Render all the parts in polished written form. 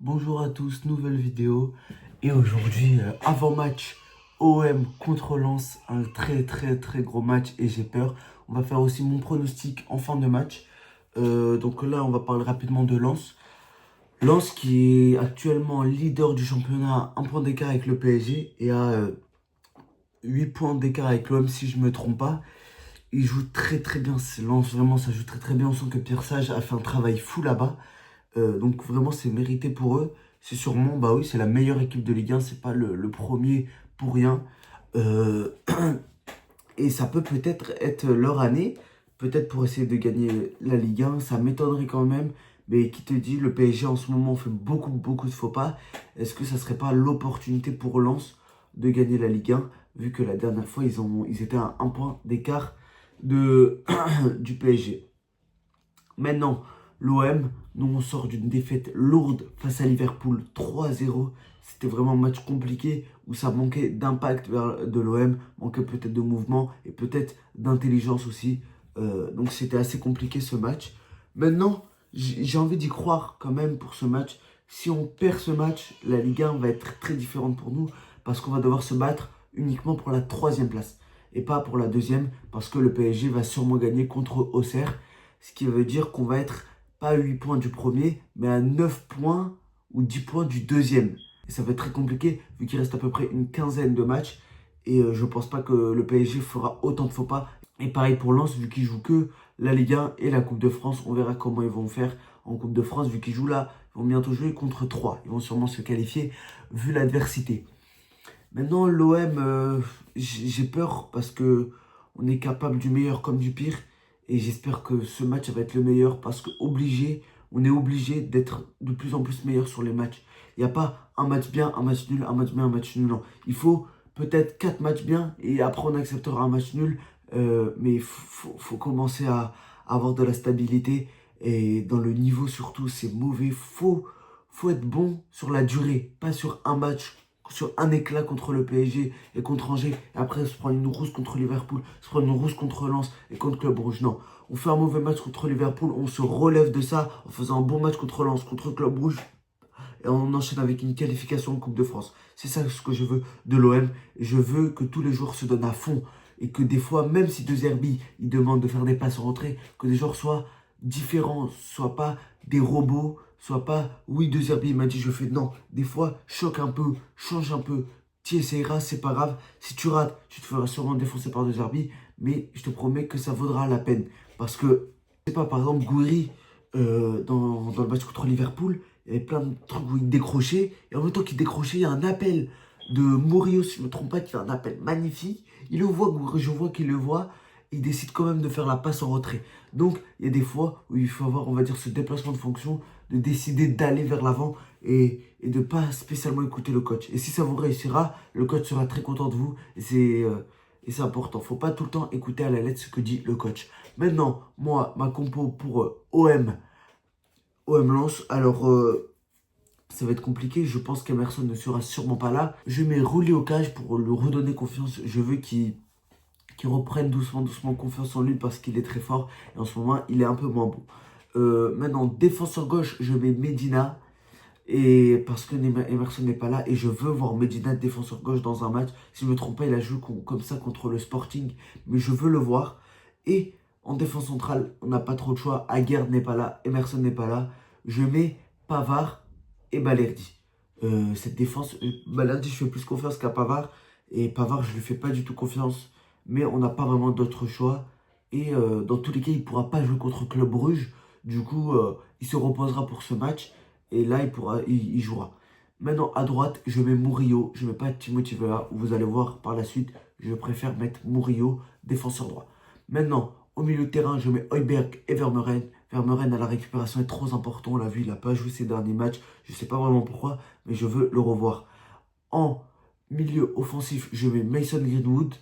Bonjour à tous, nouvelle vidéo. Et aujourd'hui, avant-match OM contre Lens, un très gros match et j'ai peur. On va faire aussi mon pronostic en fin de match. Donc là, on va parler rapidement de Lens. Lens qui est actuellement leader du championnat, un point d'écart avec le PSG et à 8 points d'écart avec l'OM si je ne me trompe pas. Il joue très bien, Lens, vraiment ça joue très bien. On sent que Pierre Sage a fait un travail fou là-bas. Donc vraiment, c'est mérité pour eux. C'est sûrement, bah oui, c'est la meilleure équipe de Ligue 1. C'est pas le premier pour rien. Euh, et ça peut peut-être être leur année. Peut-être pour essayer de gagner la Ligue 1. Ça m'étonnerait quand même. Mais qui te dit, le PSG en ce moment fait beaucoup de faux pas. Est-ce que ça serait pas l'opportunité pour Lens de gagner la Ligue 1? Vu que la dernière fois, ils étaient à un point d'écart du PSG. Maintenant, l'OM, nous on sort d'une défaite lourde face à Liverpool 3-0. C'était vraiment un match compliqué où ça manquait d'impact de l'OM, manquait peut-être de mouvement et peut-être d'intelligence aussi. Donc c'était assez compliqué ce match. Maintenant, j'ai envie d'y croire quand même pour ce match. Si on perd ce match, la Ligue 1 va être très différente pour nous parce qu'on va devoir se battre uniquement pour la troisième place et pas pour la deuxième parce que le PSG va sûrement gagner contre Auxerre. Ce qui veut dire qu'on va être pas à 8 points du premier, mais à 9 points ou 10 points du deuxième. Et ça va être très compliqué vu qu'il reste à peu près une quinzaine de matchs. Et je pense pas que le PSG fera autant de faux pas. Et pareil pour Lens, vu qu'ils jouent que la Ligue 1 et la Coupe de France. On verra comment ils vont faire en Coupe de France, vu qu'ils jouent là. Ils vont bientôt jouer contre 3. Ils vont sûrement se qualifier vu l'adversité. Maintenant, l'OM, j'ai peur parce que on est capable du meilleur comme du pire. Et j'espère que ce match va être le meilleur parce que on est obligé d'être de plus en plus meilleur sur les matchs. Il n'y a pas un match bien, un match nul, un match bien, un match nul. Non. Il faut peut-être 4 matchs bien et après on acceptera un match nul. Mais il faut commencer à avoir de la stabilité. Et dans le niveau surtout, c'est mauvais. Faut être bon sur la durée, pas sur un match sur un éclat contre le PSG et contre Angers, et après se prendre une rousse contre Liverpool, se prendre une rousse contre Lens et contre Club Rouge. Non, on fait un mauvais match contre Liverpool, on se relève de ça en faisant un bon match contre Lens, contre Club Rouge, et on enchaîne avec une qualification en Coupe de France. C'est ça ce que je veux de l'OM. Je veux que tous les joueurs se donnent à fond et que des fois, même si De Zerbi, il demande de faire des passes en rentrée, que les joueurs soient différents, soient pas des robots, soient pas, oui, De Zerbi, il m'a dit, je fais non. Des fois, choque un peu, change un peu. Tu essaieras, c'est pas grave. Si tu rates, tu te feras sûrement défoncer par De Zerbi, mais je te promets que ça vaudra la peine. Parce que, je sais pas, par exemple, Gouiri, dans le match contre Liverpool, il y avait plein de trucs où il décrochait. Et en même temps qu'il décrochait, il y a un appel de Murillo, si je ne me trompe pas, qui fait un appel magnifique. Il le voit, je vois qu'il le voit. Il décide quand même de faire la passe en retrait. Donc, il y a des fois où il faut avoir, on va dire, ce déplacement de fonction, de décider d'aller vers l'avant et de ne pas spécialement écouter le coach. Et si ça vous réussira, le coach sera très content de vous. Et c'est important. Faut pas tout le temps écouter à la lettre ce que dit le coach. Maintenant, moi, ma compo pour OM Lens. Alors, ça va être compliqué. Je pense qu'Emerson ne sera sûrement pas là. Je mets Roulé au cage pour lui redonner confiance. Je veux qu'il reprenne doucement confiance en lui parce qu'il est très fort. Et en ce moment, il est un peu moins bon. Maintenant, défenseur gauche, je mets Medina. Et parce que Emerson n'est pas là. Et je veux voir Medina défenseur gauche dans un match. Si je ne me trompe pas, il a joué comme ça contre le Sporting. Mais je veux le voir. Et en défense centrale, on n'a pas trop de choix. Aguerd n'est pas là. Emerson n'est pas là. Je mets Pavard et Balerdi. Cette défense, Balerdi, je fais plus confiance qu'à Pavard. Et Pavard, je ne lui fais pas du tout confiance. Mais on n'a pas vraiment d'autre choix. Et dans tous les cas, il ne pourra pas jouer contre Club Bruges. Du coup, il se reposera pour ce match. Et là, il jouera. Maintenant, à droite, je mets Murillo. Je ne mets pas Timothy Weah. Vous allez voir par la suite, je préfère mettre Murillo, défenseur droit. Maintenant, au milieu de terrain, je mets Højbjerg et Vermeuren. Vermeuren à la récupération est trop important. On l'a vu, il n'a pas joué ses derniers matchs. Je ne sais pas vraiment pourquoi, mais je veux le revoir. En milieu offensif, je mets Mason Greenwood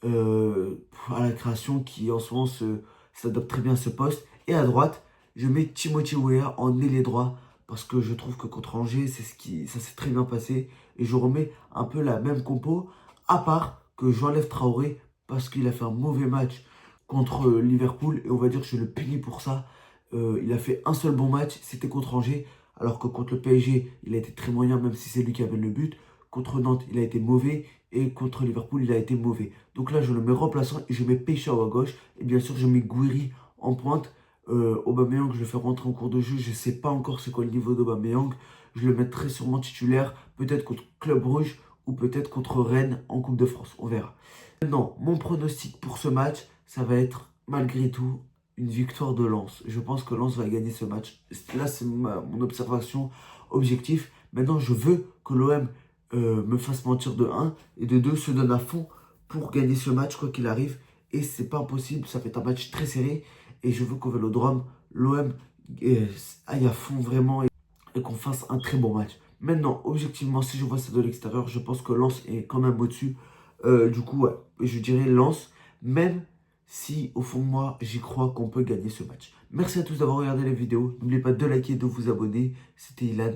à la création qui en ce moment s'adapte très bien à ce poste. Et à droite, je mets Timothy Weah en ailier droit parce que je trouve que contre Angers, ça s'est très bien passé. Et je remets un peu la même compo, à part que j'enlève Traoré parce qu'il a fait un mauvais match contre Liverpool. Et on va dire que je le punis pour ça. Il a fait un seul bon match, c'était contre Angers. alors que contre le PSG, il a été très moyen, même si c'est lui qui avait le but. Contre Nantes, il a été mauvais. Et contre Liverpool, il a été mauvais. Donc là, je le mets remplaçant et je mets Peixao à gauche. Et bien sûr, je mets Gouiri en pointe. Aubameyang, je le fais rentrer en cours de jeu. Je ne sais pas encore c'est quoi le niveau d'Aubameyang. Je le mettrai sûrement titulaire, peut-être contre Club Rouge ou peut-être contre Rennes en Coupe de France. On verra. Maintenant, mon pronostic pour ce match, ça va être malgré tout une victoire de Lens. Je pense que Lens va gagner ce match. Là, c'est mon observation objectif. Maintenant, je veux que l'OM me fasse mentir de un et de 2 se donne à fond pour gagner ce match, quoi qu'il arrive. Et c'est pas impossible, ça fait un match très serré. Et je veux qu'au Vélodrome, l'OM aille à fond vraiment et qu'on fasse un très bon match. Maintenant, objectivement, si je vois ça de l'extérieur, je pense que Lens est quand même au-dessus. Du coup, ouais, je dirais Lens, même si au fond de moi, j'y crois qu'on peut gagner ce match. Merci à tous d'avoir regardé la vidéo. N'oubliez pas de liker et de vous abonner. C'était Ilan.